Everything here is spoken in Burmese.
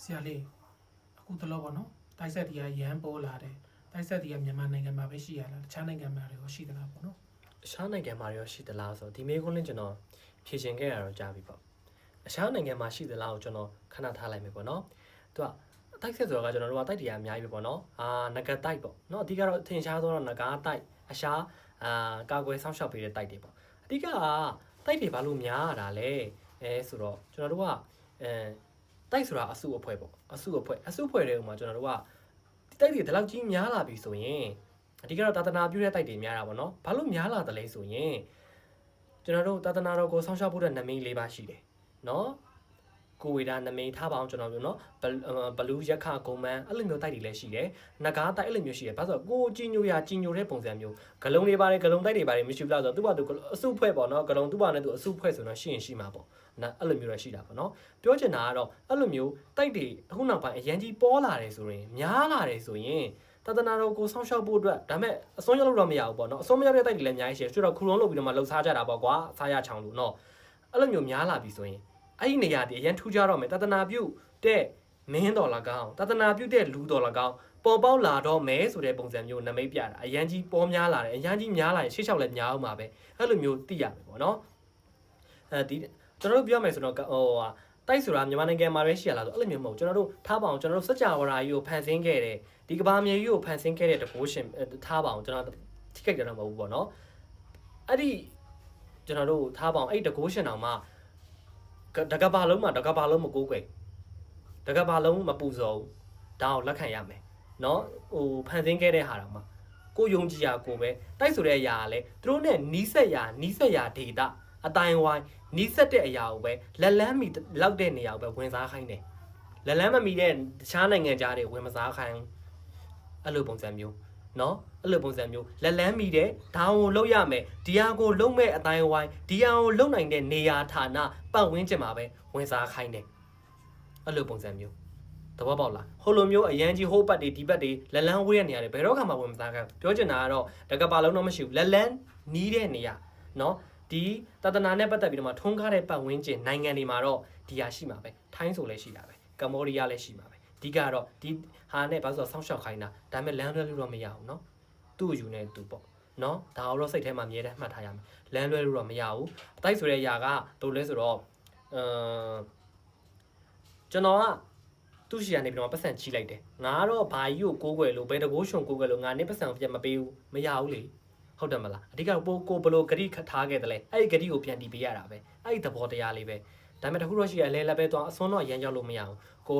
ဆရာလေးအခုတလောပေါ့နော်တိုက်ဆက်တီကရမ်းပေါ်လာတယ်တိုက်ဆက်တီကမြန်မာနိုင်ငံမှာပဲရှိရလားတခြားနိုင်ငံမှာရောရှိသလားပေါ့နော် ရှားနိုင်ငံမှာရောရှိသလားဆိုဒီမေးခွန်းလေးကျွန်တော်ဖြေရှင်ခဲ့ရတော့ကြားပြီပေါ့အရှားနိုင်ငံမှာရှိသလားကိုကျွန်တော်ခဏထားလိုက်မယ်ပေါ့နော်သူကအတိုက်ဆက်ဆိုတော့ကျွန်တော်တို့ကတိုက်တရားအများကြီးပဲပေါ့နော်နဂတ်တိုက်ပေါ့နော်အဓိကတော့ထင်ရှားသောနဂါတိုက်အရှားကာကွယ်ဆောက်ရှောက်ပေးတဲ့တိုက်တွေပေါ့အဓိကတိုက်တွေဘာလို့များရတာလဲဆိုတော့ကျွန်တော်တို့ကတိုက်ဆိုတာအစုအဖွဲ့ပေါ့အစုအဖွဲ့တွေဥမှာကျွန်တော်တို့ကတိုက်တွေဒီလောက်ကြီးများလာပြီဆိုရင်အဓိကတော့တာသနာပြုတဲ့တိုက်တွေများတာပေါ့နော်ဘာလို့များလာတယ်လဲဆိုရင်ကျွန်တော်တို့တာသနာတော်ကိုဆောင်းရှောက်ဖို့တဲ့နမိတ်၄ပါးရှိတယ်နော်ကိုဝေဒနမိတ်ထားပါအောင်ကျွန်တော်ပြောနော်ဘလူးရက်ခဂုံမန်းအဲ့လိုမျိုးတိုက်တွေလည်းရှိတယ်နဂါတိုက်အဲ့လိုမျိုးရှိတယ်ဘာလို့ဆိုတော့ကိုကြီးညိုတဲ့ပုံစံမျိုးဂလုံးတွေပါတယ်ဂလုံးတိုက်တွေပါတယ်မရှိဘူးလားဆိုတော့သူ့ဘာသူအစုဖွဲ့ပေါ့နော်ဂလုံးသူ့ဘာနဲ့သူအစုဖွဲ့ဆိုတော့ရှိရင်ရှိမှာပေါ့နော်အဲ့လိုမျိုးတော့ရှိတာပေါ့နော်ပြောချင်တာကတော့အဲ့လိုမျိုးတိုက်တွေအခုနောက်ပိုင်းအရန်ကြီးပေါ်လာတယ်ဆိုရင်များလာတယ်ဆိုရင်တာသနာတော်ကိုဆောင်းရှောက်ဖို့အတွက်ဒါမဲ့အစွန်းရောက်လို့တော့မရဘူးပေါ့နော်အစွန်းမရောက်တဲ့တိုက်တွေလည်းအများကြီးရှိတယ်ဆိုတော့ခူလုံးလုပ်ပြီးတော့မှလှုပ်ရှားကြတာပေါ့ကွာစားရချောင်းလို့နော်အဲ့လိုမျိုးများလာပြီဆိုရင်အဲ့ဒီနေရာတွေအရင်ထူးခြားတော့မယ်တာသနာပြုတဲ့မင်းတော်လာကောင်းတာသနာပြုတဲ့လူတော်လာကောင်းပေါ်ပေါက်လာတော့မယ်ဆိုတဲ့ပုံစံမျိုးနမိတ်ပြတာအရင်ကြီးပေါ်များလာတယ်အရင်ကြီးများလာရင်ရှေ့လျှောက်လည်းများအောင်ပါပဲအဲ့လိုမျိုးသိရမယ်ပေါ့နော်ဒီကျွန်တော်တို့ပြောမယ်ဆိုတော့တိုက်ဆိုတာမြန်မာနိုင်ငံမှာပဲရှိရလားဆိုအဲ့လိုမျိုးမဟုတ်ကျွန်တော်တို့ထားပါအောင်ကျွန်တော်တို့စကြဝဠာကြီးကိုဖန်ဆင်းခဲ့တယ်ဒီကဘာမြေကြီးကိုဖန်ဆင်းခဲ့တဲ့တကိုးရှင်ထားပါအောင်ကျွန်တော်ထိခိုက်ကြတော့မဟုတ်ဘူးပေါ့နော်အဲ့ဒီကျွန်တော်တို့ထားပါအောင်အဲ့တကိုးရှင်တော်မှာတကဘာလုံးမှာတကဘာလုံးမကိုးကွယ်တကဘာလုံးမပူဇော်ဒါကိုလက်ခံရမယ်เนาะဖန်ဆင်းခဲ့တဲ့ဟာတော့မှာကိုယုံကြည်ရာကိုပဲတိုက်ဆိုတဲ့အရာကလည်းသူတို့နဲ့နီးစက်ရာဒေတာအတိုင်းဝိုင်းနီးစက်တဲ့အရာကိုပဲလက်လန်းမီလောက်တဲ့နေရာကိုပဲဝင်စားခိုင်းတယ်လက်လန်းမမီတဲ့တခြားနိုင်ငံသားတွေဝင်မစားခိုင်းအဲ့လိုပုံစံမျိုးเนาะအဲ့လိုပုံစံမျိုးလက်လန်းမီတဲ့ဒါကိုလုံးရမယ်ဒီဟာကိုလုံးမဲ့အတိုင်းဝိုင်းဒီဟာကိုလုံးနိုင်တဲ့နေရာဌာနပတ်ဝန်းကျင်မှာပဲဝင်စားခိုင်းတယ်အဲ့လိုပုံစံမျိုးသဘောပေါက်လားဟိုလိုမျိုးအရန်ကြီးဟိုးပတ်တွေဒီပတ်တွေလက်လန်းဝေးတဲ့နေရာတွေဘယ်တော့မှဝင်မစားခိုင်းပြောချင်တာကတော့တကပါလုံးတော့မရှိဘူးလက်လန်းနီးတဲ့နေရာเนาะဒီတာသနာနဲ့ပတ်သက်ပြီးတော့မှထုံးကားတဲ့ပတ်ဝန်းကျင်နိုင်ငံတွေမှာတော့ဒီဟာရှိမှာပဲထိုင်းဆိုလည်းရှိတာပဲကမ္ဘောဒီးယားလည်းရှိမှာပဲအဓိကတော့ဒီဟာနဲ့ဘာလို့ဆိုဆောင်းရှောက်ခိုင်းတာဒါပေမဲ့လမ်းလွဲလို့တော့မရဘူးเนาะသူ့ယူနေသူပေါ့เนาะဒါတော့စိတ်ထဲမှာမြဲတမ်းမှတ်ထားရမယ်လမ်းလွဲလို့တော့မရဘူးအတိုက်ဆိုတဲ့ຢာကဘယ်လိုလဲဆိုတော့ကျွန်တော်ကသူ့ရှီကနေပြီးတော့ပတ်စံချီလိုက်တယ်ငါကတော့ဘာကြီးကိုကိုးကွယ်လို့ဘယ်တကိုးရှုံကိုးကွယ်လို့ငါနဲ့ပတ်စံကိုပြန်မပေးဘူးမရဘူးလေဟုတ်တယ်မလားအဓိကကိုဘလို့ဂရိခထားခဲ့တယ်လေအဲ့ဒီဂရိကိုပြန်တီးပေးရတာပဲအဲ့ဒီသဘောတရားလေးပဲဒါပေမဲ့တခုတော့ရှိရလဲလည်းပဲတော့အစွန်းတော့ရမ်းကြောက်လို့မရဘူးကို